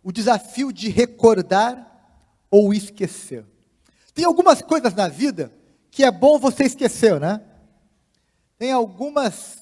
o desafio de recordar ou esquecer. Tem algumas coisas na vida que é bom você esquecer, né? Tem algumas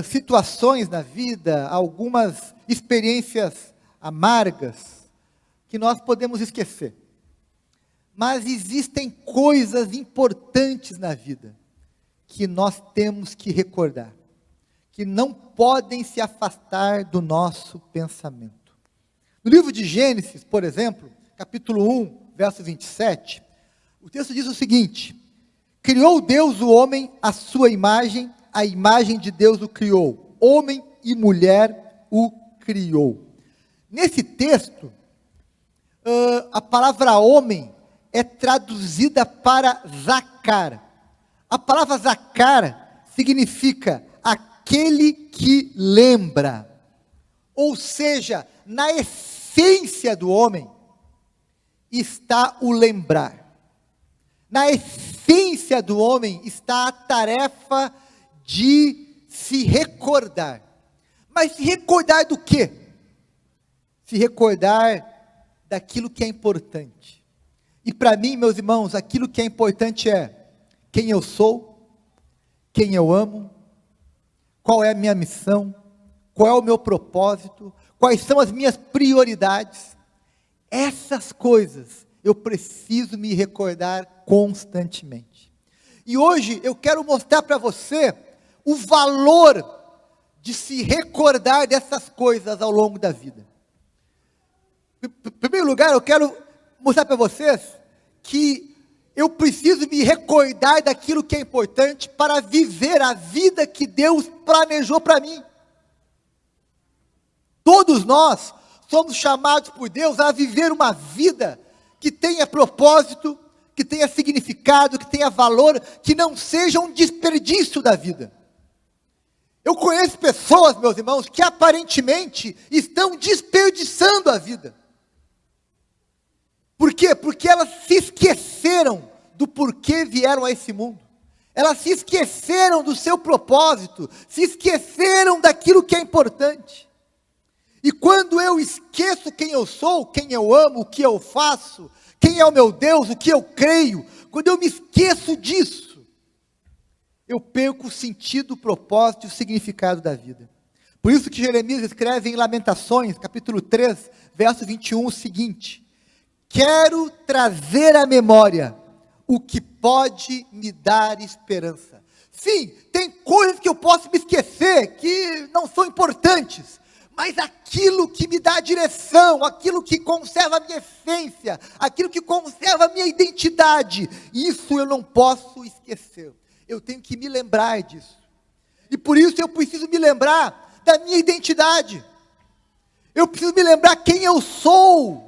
situações na vida, algumas experiências amargas que nós podemos esquecer. Mas existem coisas importantes na vida que nós temos que recordar, que não podem se afastar do nosso pensamento. No livro de Gênesis, por exemplo, capítulo 1, verso 27, o texto diz o seguinte: criou Deus o homem à sua imagem, a imagem de Deus o criou, homem e mulher o criou. Nesse texto, a palavra homem é traduzida para zacar. A palavra zacar significa aquele que lembra. Ou seja, na essência do homem está o lembrar. Na essência do homem está a tarefa de se recordar. Mas se recordar do quê? Se recordar daquilo que é importante. E para mim, meus irmãos, aquilo que é importante é quem eu sou, quem eu amo, qual é a minha missão, qual é o meu propósito, quais são as minhas prioridades. Essas coisas eu preciso me recordar constantemente. E hoje eu quero mostrar para você o valor de se recordar dessas coisas ao longo da vida. Em primeiro lugar, eu quero mostrar para vocês que eu preciso me recordar daquilo que é importante para viver a vida que Deus planejou para mim. Todos nós somos chamados por Deus a viver uma vida que tenha propósito, que tenha significado, que tenha valor, que não seja um desperdício da vida. Eu conheço pessoas, meus irmãos, que aparentemente estão desperdiçando a vida. Por quê? Porque elas se esqueceram do porquê vieram a esse mundo. Elas se esqueceram do seu propósito, se esqueceram daquilo que é importante. E quando eu esqueço quem eu sou, quem eu amo, o que eu faço, quem é o meu Deus, o que eu creio, quando eu me esqueço disso, eu perco o sentido, o propósito e o significado da vida. Por isso que Jeremias escreve em Lamentações, capítulo 3, verso 21, o seguinte: quero trazer à memória o que pode me dar esperança. Sim, tem coisas que eu posso me esquecer, que não são importantes, mas aquilo que me dá direção, aquilo que conserva a minha essência, aquilo que conserva a minha identidade, isso eu não posso esquecer. Eu tenho que me lembrar disso. E por isso eu preciso me lembrar da minha identidade. Eu preciso me lembrar quem eu sou.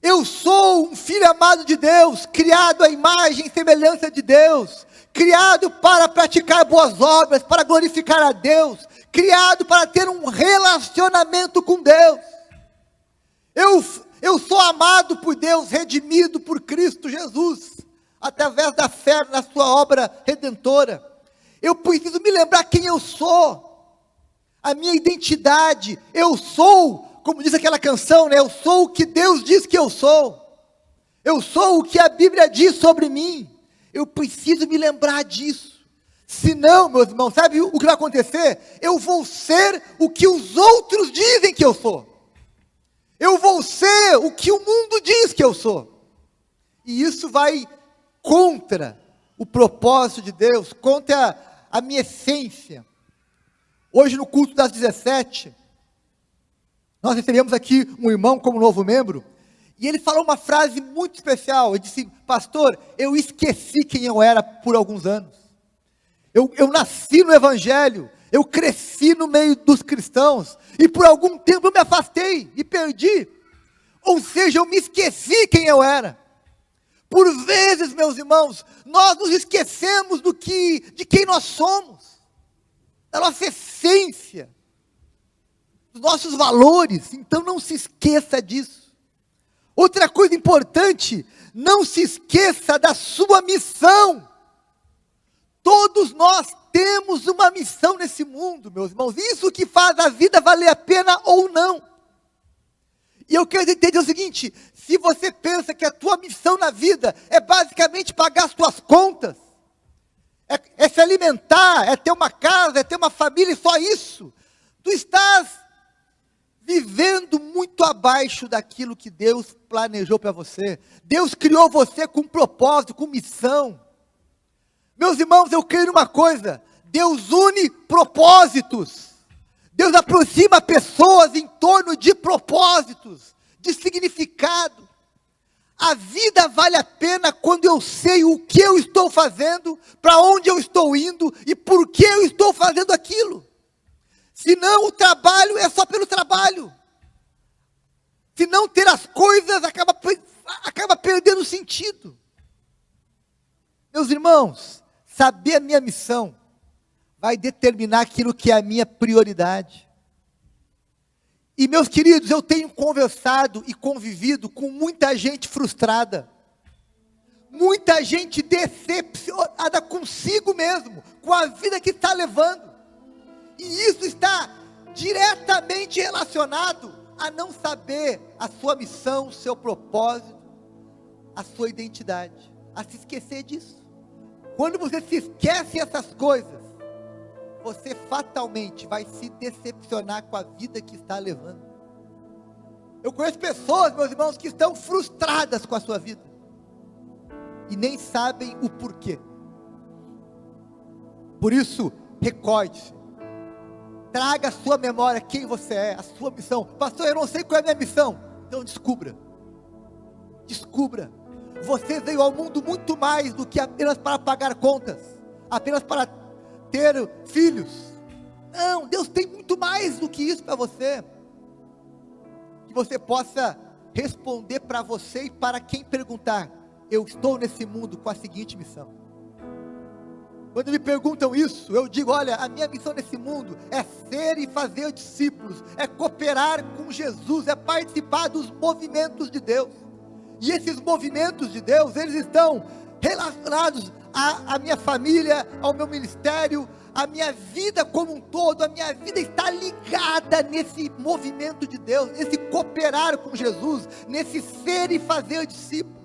Eu sou um filho amado de Deus, criado à imagem e semelhança de Deus, criado para praticar boas obras, para glorificar a Deus, criado para ter um relacionamento com Deus. Eu sou amado por Deus, redimido por Cristo Jesus, através da fé na sua obra redentora. Eu preciso me lembrar quem eu sou, a minha identidade. Eu sou, como diz aquela canção, né? Eu sou o que Deus diz que eu sou. Eu sou o que a Bíblia diz sobre mim. Eu preciso me lembrar disso. Senão, meus irmãos, sabe o que vai acontecer? Eu vou ser o que os outros dizem que eu sou. Eu vou ser o que o mundo diz que eu sou. E isso vai contra o propósito de Deus, contra a minha essência. Hoje no culto das 17, nós recebemos aqui um irmão como novo membro, e ele falou uma frase muito especial. Ele disse: pastor, eu esqueci quem eu era por alguns anos. Eu nasci no Evangelho, eu cresci no meio dos cristãos, e por algum tempo eu me afastei, me perdi. Ou seja, eu me esqueci quem eu era. Por vezes, meus irmãos, nós nos esquecemos de quem nós somos, da nossa essência, dos nossos valores. Então não se esqueça disso. Outra coisa importante, não se esqueça da sua missão. Todos nós temos uma missão nesse mundo, meus irmãos. Isso que faz a vida valer a pena ou não. eu quero entender o seguinte: se você pensa que a tua missão na vida é basicamente pagar as tuas contas, é se alimentar, é ter uma casa, é ter uma família e só isso, tu estás vivendo muito abaixo daquilo que Deus planejou para você. Deus criou você com propósito, com missão. Meus irmãos, eu creio numa coisa: Deus une propósitos. Deus aproxima pessoas em torno de propósitos, de significado. A vida vale a pena quando eu sei o que eu estou fazendo, para onde eu estou indo e por que eu estou fazendo aquilo. Senão o trabalho é só pelo trabalho. Se não ter as coisas, acaba perdendo sentido. Meus irmãos, saber a minha missão vai determinar aquilo que é a minha prioridade. E meus queridos, eu tenho conversado e convivido com muita gente frustrada, muita gente decepcionada consigo mesmo, com a vida que está levando. E isso está diretamente relacionado a não saber a sua missão, o seu propósito, a sua identidade, a se esquecer disso. Quando você se esquece dessas coisas, você fatalmente vai se decepcionar com a vida que está levando. Eu conheço pessoas, meus irmãos, que estão frustradas com a sua vida e nem sabem o porquê. Por isso, recorde-se, traga à sua memória quem você é, a sua missão. Pastor, eu não sei qual é a minha missão. Então descubra. Você veio ao mundo muito mais do que apenas para pagar contas, apenas para ter filhos. Não, Deus tem muito mais do que isso para você. Que você possa responder para você e para quem perguntar: eu estou nesse mundo com a seguinte missão. Quando me perguntam isso, eu digo: olha, a minha missão nesse mundo é ser e fazer discípulos, é cooperar com Jesus, é participar dos movimentos de Deus. E esses movimentos de Deus, eles estão relacionados à minha família, ao meu ministério, à minha vida como um todo. A minha vida está ligada nesse movimento de Deus, nesse cooperar com Jesus, nesse ser e fazer discípulos.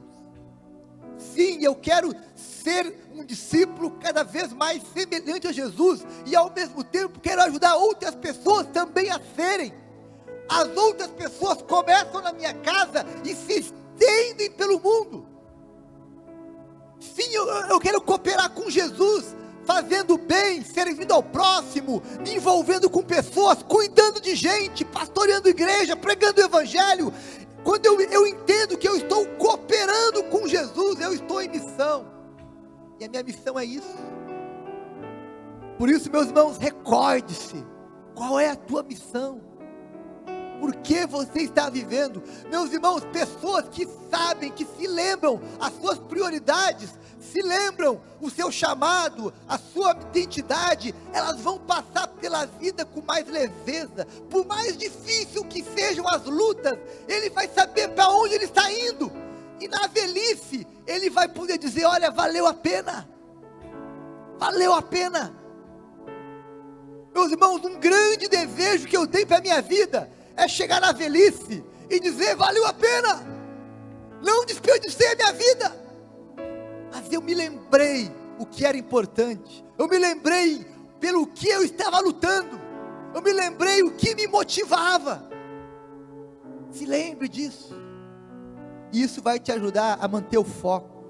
Sim, eu quero ser um discípulo cada vez mais semelhante a Jesus, e ao mesmo tempo quero ajudar outras pessoas também a serem. As outras pessoas começam na minha casa e se estendem pelo mundo. Sim, eu quero cooperar com Jesus, fazendo bem, servindo ao próximo, me envolvendo com pessoas, cuidando de gente, pastoreando igreja, pregando o evangelho. Quando eu entendo que eu estou cooperando com Jesus, eu estou em missão. E a minha missão é isso. Por isso, meus irmãos, recorde-se. Qual é a tua missão? Por que você está vivendo? Meus irmãos, pessoas que sabem, que se lembram as suas prioridades, se lembram o seu chamado, a sua identidade, elas vão passar pela vida com mais leveza. Por mais difícil que sejam as lutas, ele vai saber para onde ele está indo. E na velhice, ele vai poder dizer: olha, valeu a pena. Valeu a pena. Meus irmãos, um grande desejo que eu tenho para a minha vida é chegar na velhice e dizer: valeu a pena, não desperdicei a minha vida, mas eu me lembrei o que era importante, eu me lembrei pelo que eu estava lutando, eu me lembrei o que me motivava. Se lembre disso, e isso vai te ajudar a manter o foco.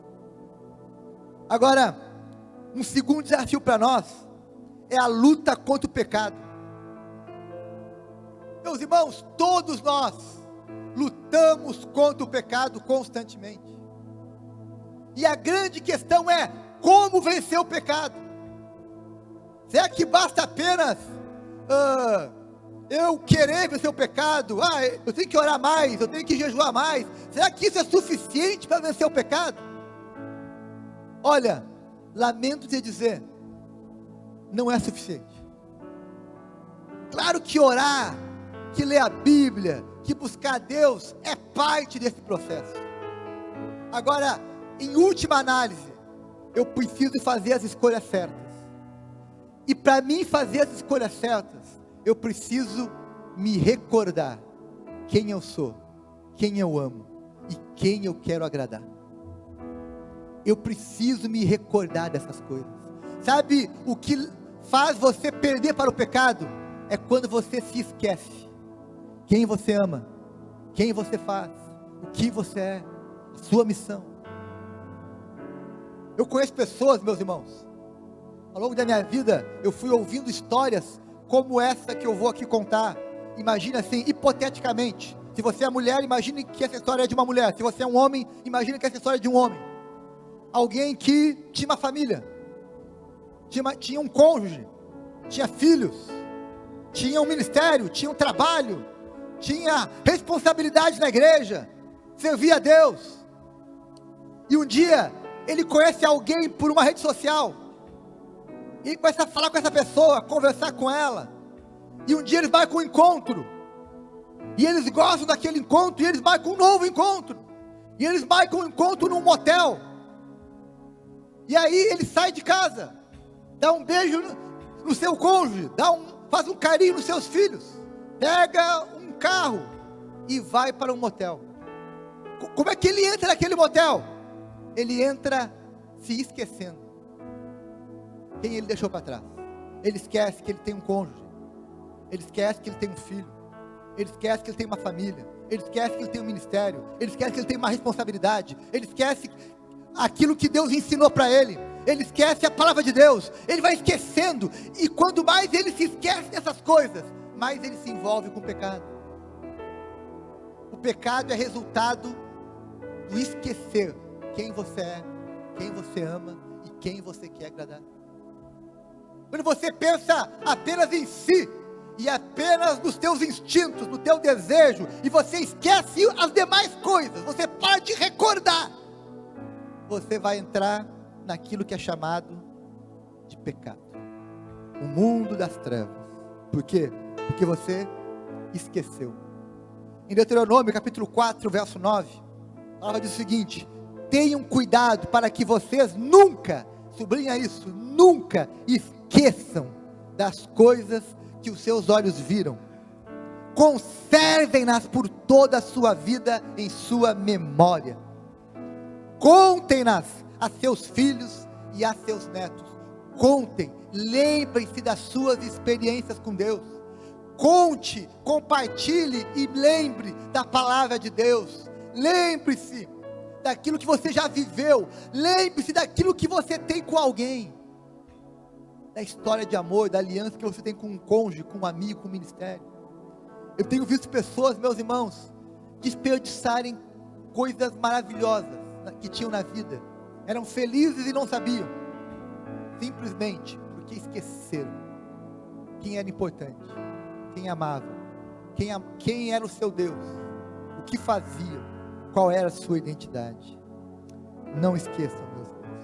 Agora, um segundo desafio para nós é a luta contra o pecado. Meus irmãos, todos nós lutamos contra o pecado constantemente. E a grande questão é: como vencer o pecado? Será que basta apenas eu querer vencer o pecado? Eu tenho que orar mais, eu tenho que jejuar mais. Será que isso é suficiente para vencer o pecado? Olha, lamento te dizer, não é suficiente. Claro que orar, que ler a Bíblia, que buscar a Deus é parte desse processo. Agora, em última análise, eu preciso fazer as escolhas certas. E para mim fazer as escolhas certas, eu preciso me recordar quem eu sou quem eu amo e quem eu quero agradar. Eu preciso me recordar dessas coisas. Sabe o que faz você perder para o pecado? É quando você se esquece quem você ama, quem você faz, o que você é, a sua missão. Eu conheço pessoas, meus irmãos, ao longo da minha vida, eu fui ouvindo histórias como essa que eu vou aqui contar. Imagina assim, hipoteticamente, se você é mulher, imagine que essa história é de uma mulher. Se você é um homem, imagine que essa história é de um homem. Alguém que tinha uma família, tinha um cônjuge, tinha filhos, tinha um ministério, tinha um trabalho, tinha responsabilidade na igreja, servia a Deus. E um dia, ele conhece alguém por uma rede social, e ele começa a falar com essa pessoa, conversar com ela, e um dia eles marcam um encontro, e eles gostam daquele encontro, e eles marcam um novo encontro, e eles marcam um encontro num motel, e aí ele sai de casa, dá um beijo no seu cônjuge, faz um carinho nos seus filhos, pega um carro, e vai para um motel. Como é que ele entra naquele motel? Ele entra se esquecendo quem ele deixou para trás. Ele esquece que ele tem um cônjuge, ele esquece que ele tem um filho, ele esquece que ele tem uma família, ele esquece que ele tem um ministério, ele esquece que ele tem uma responsabilidade, ele esquece aquilo que Deus ensinou para ele, ele esquece a palavra de Deus, ele vai esquecendo, e quanto mais ele se esquece dessas coisas, mais ele se envolve com o pecado. O pecado é resultado do esquecer quem você é, quem você ama e quem você quer agradar. Quando você pensa apenas em si, e apenas nos teus instintos, no teu desejo, e você esquece as demais coisas, você para de recordar, você vai entrar naquilo que é chamado de pecado, o mundo das trevas. Por quê? Porque você esqueceu. Em Deuteronômio capítulo 4, verso 9, a palavra diz o seguinte: tenham cuidado para que vocês nunca, sublinha isso, nunca esqueçam das coisas que os seus olhos viram, conservem-nas por toda a sua vida em sua memória, contem-nas a seus filhos e a seus netos. Contem, lembrem-se das suas experiências com Deus, conte, compartilhe e lembre da palavra de Deus, lembre-se daquilo que você já viveu, lembre-se daquilo que você tem com alguém, da história de amor, da aliança que você tem com um cônjuge, com um amigo, com um ministério. Eu tenho visto pessoas, meus irmãos, desperdiçarem coisas maravilhosas que tinham na vida, eram felizes e não sabiam, simplesmente porque esqueceram quem era importante, quem amava, quem era o seu Deus, o que fazia, qual era a sua identidade. Não esqueçam, meus irmãos.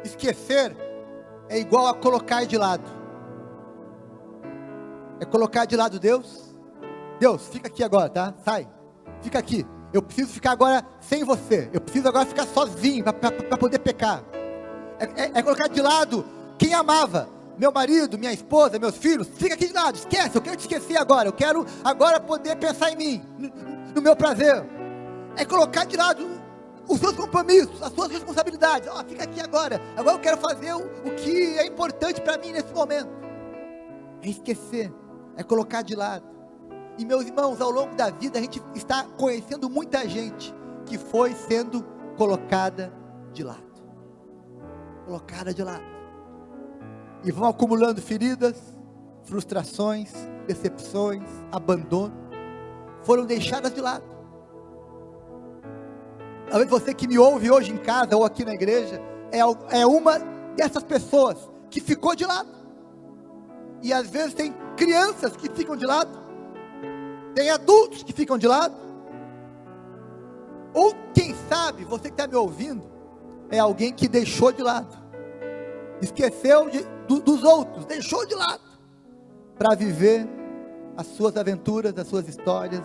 Esquecer é igual a colocar de lado. É colocar de lado Deus. Deus, fica aqui agora, tá? Sai, fica aqui. Eu preciso ficar agora sem você. Eu preciso agora ficar sozinho para poder pecar. É colocar de lado quem amava. Meu marido, minha esposa, meus filhos. Fica aqui de lado, esquece. Eu quero te esquecer agora. Eu quero agora poder pensar em mim, no meu prazer. É colocar de lado os seus compromissos, as suas responsabilidades. Fica aqui agora. Agora eu quero fazer o que é importante para mim nesse momento. É esquecer, é colocar de lado. E meus irmãos, ao longo da vida a gente está conhecendo muita gente que foi sendo colocada de lado. Colocada de lado. E vão acumulando feridas, frustrações, decepções, abandono. Foram deixadas de lado. Talvez você que me ouve hoje em casa ou aqui na igreja é uma dessas pessoas que ficou de lado. E às vezes tem crianças que ficam de lado, tem adultos que ficam de lado, ou quem sabe, você que está me ouvindo, é alguém que deixou de lado, esqueceu dos outros, deixou de lado, para viver as suas aventuras, as suas histórias,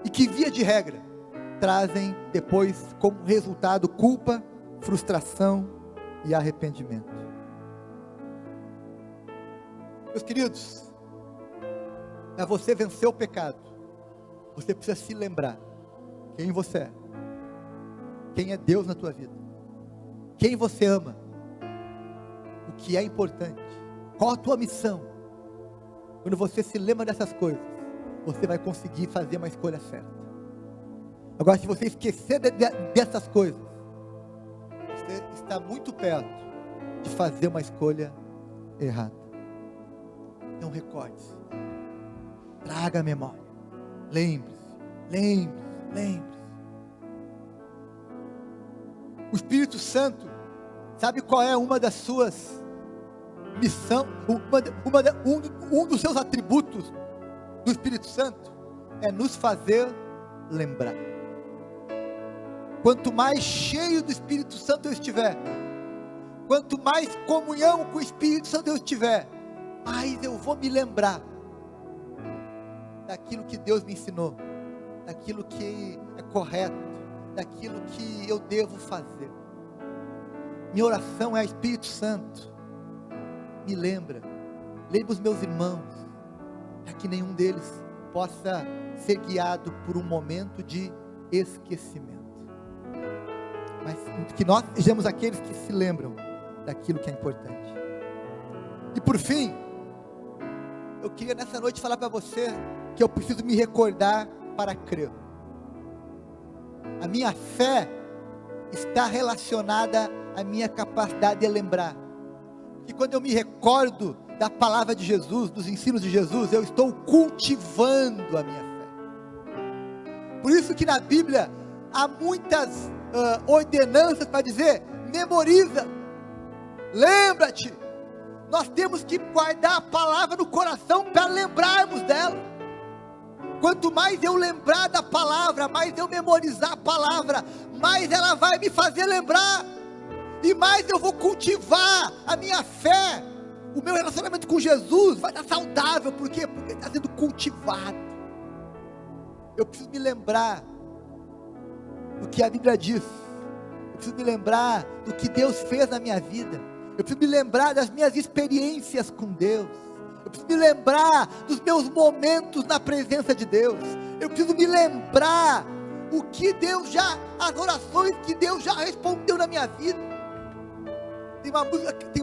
e que via de regra, trazem depois como resultado culpa, frustração e arrependimento. Meus queridos, para você vencer o pecado, Você precisa se lembrar quem você é, quem é Deus na tua vida, quem você ama, o que é importante, qual a tua missão. Quando você se lembra dessas coisas, você vai conseguir fazer uma escolha certa. Agora, se você esquecer dessas coisas, você está muito perto de fazer uma escolha errada. Então recorde-se, traga a memória, lembre-se. O Espírito Santo, sabe qual é uma das suas missões, um dos seus atributos do Espírito Santo? É nos fazer lembrar. Quanto mais cheio do Espírito Santo eu estiver, quanto mais comunhão com o Espírito Santo eu estiver, mais eu vou me lembrar daquilo que Deus me ensinou, daquilo que é correto, daquilo que eu devo fazer. Minha oração é: Espírito Santo, me lembra os meus irmãos, para que nenhum deles possa ser guiado por um momento de esquecimento, mas que nós sejamos aqueles que se lembram daquilo que é importante. E por fim, eu queria nessa noite falar para você que eu preciso me recordar para crer. A minha fé está relacionada à minha capacidade de lembrar. E quando eu me recordo da palavra de Jesus, dos ensinos de Jesus, eu estou cultivando a minha fé. Por isso que na Bíblia há muitas ordenanças para dizer: memoriza, lembra-te. Nós temos que guardar a palavra no coração para lembrarmos dela. Quanto mais eu lembrar da palavra, mais eu memorizar a palavra, mais ela vai me fazer lembrar, e mais eu vou cultivar a minha fé. O meu relacionamento com Jesus vai estar saudável. Por quê? Porque está sendo cultivado. Eu preciso me lembrar do que a Bíblia diz. Eu preciso me lembrar do que Deus fez na minha vida. Eu preciso me lembrar das minhas experiências com Deus. Eu preciso me lembrar dos meus momentos na presença de Deus. Eu preciso me lembrar o que Deus as orações que Deus já respondeu na minha vida. Tem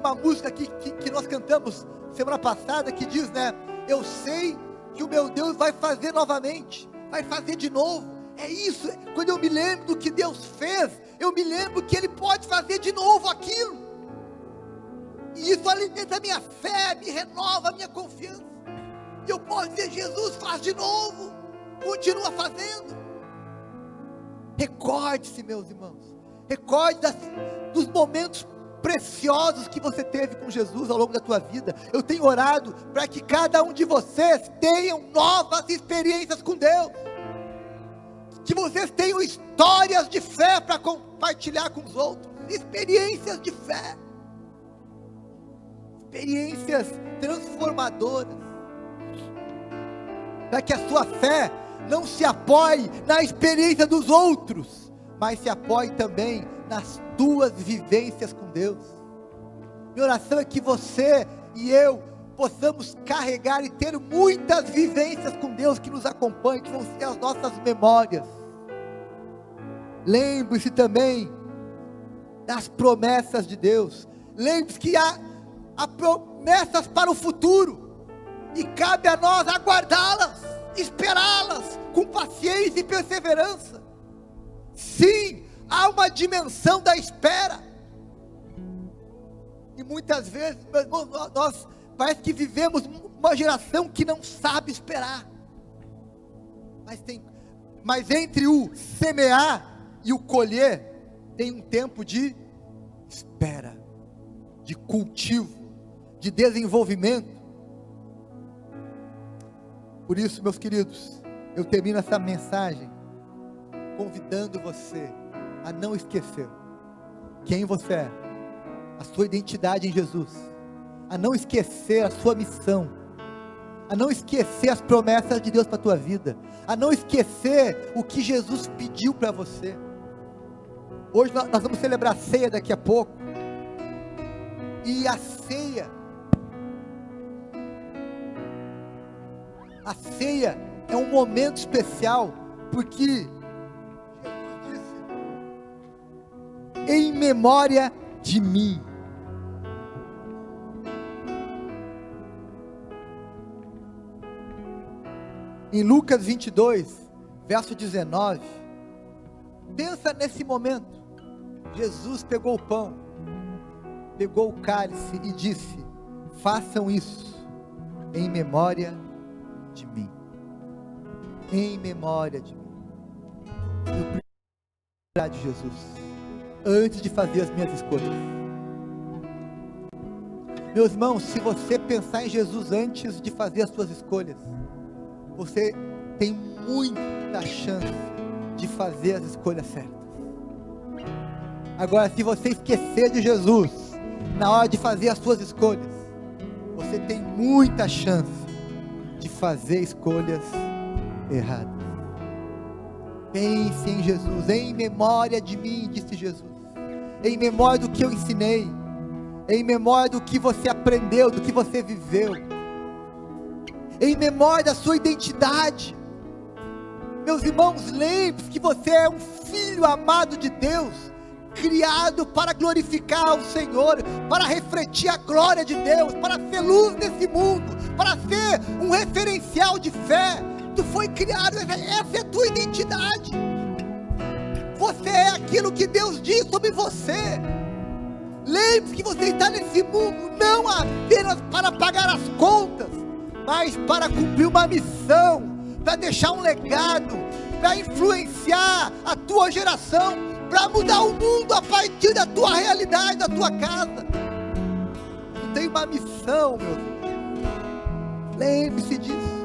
uma música que nós cantamos semana passada que diz, né? Eu sei que o meu Deus vai fazer novamente, vai fazer de novo. É isso. Quando eu me lembro do que Deus fez, eu me lembro que Ele pode fazer de novo aquilo. E isso alimenta a minha fé, me renova a minha confiança. E eu posso dizer: Jesus, faz de novo, continua fazendo. Recorde-se, meus irmãos, recorde dos momentos preciosos que você teve com Jesus ao longo da tua vida. Eu tenho orado para que cada um de vocês tenham novas experiências com Deus, que vocês tenham histórias de fé para compartilhar com os outros, experiências de fé, experiências transformadoras, para que a sua fé não se apoie na experiência dos outros, mas se apoie também nas tuas vivências com Deus. Minha oração é que você e eu possamos carregar e ter muitas vivências com Deus que nos acompanhem, que vão ser as nossas memórias. Lembre-se também das promessas de Deus. Lembre-se que há promessas para o futuro, e cabe a nós aguardá-las, esperá-las com paciência e perseverança. Sim, há uma dimensão da espera, e muitas vezes, meus irmãos, nós parece que vivemos uma geração que não sabe esperar, mas entre o semear e o colher, tem um tempo de espera, de cultivo, de desenvolvimento. Por isso, meus queridos, eu termino essa mensagem convidando você a não esquecer quem você é, a sua identidade em Jesus, a não esquecer a sua missão, a não esquecer as promessas de Deus para a tua vida, a não esquecer o que Jesus pediu para você. Hoje nós vamos celebrar a ceia daqui a pouco, e a ceia é um momento especial, porque Jesus disse: em memória de mim. Em Lucas 22, verso 19, pensa nesse momento. Jesus pegou o pão, pegou o cálice e disse: façam isso em memória de mim. Em memória de mim. Eu preciso de Jesus antes de fazer as minhas escolhas. Meus irmãos, se você pensar em Jesus antes de fazer as suas escolhas, você tem muita chance de fazer as escolhas certas. Agora, se você esquecer de Jesus na hora de fazer as suas escolhas, você tem muita chance de fazer escolhas erradas. Pense em Jesus, em memória de mim, disse Jesus, em memória do que eu ensinei, em memória do que você aprendeu, do que você viveu, em memória da sua identidade. Meus irmãos, lembre-se que você é um filho amado de Deus, criado para glorificar o Senhor, para refletir a glória de Deus, para ser luz nesse mundo, para ser um referencial de fé. Tu foi criado, essa é a tua identidade. Você é aquilo que Deus diz sobre você. Lembre-se que você está nesse mundo não apenas para pagar as contas, mas para cumprir uma missão, para deixar um legado, para influenciar a tua geração, para mudar o mundo a partir da tua realidade, da tua casa. Tu tem uma missão, meu Deus. Lembre-se disso,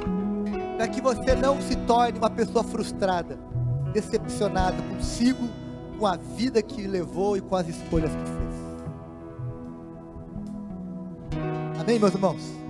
para que você não se torne uma pessoa frustrada, decepcionada consigo, com a vida que levou e com as escolhas que fez. Amém, meus irmãos?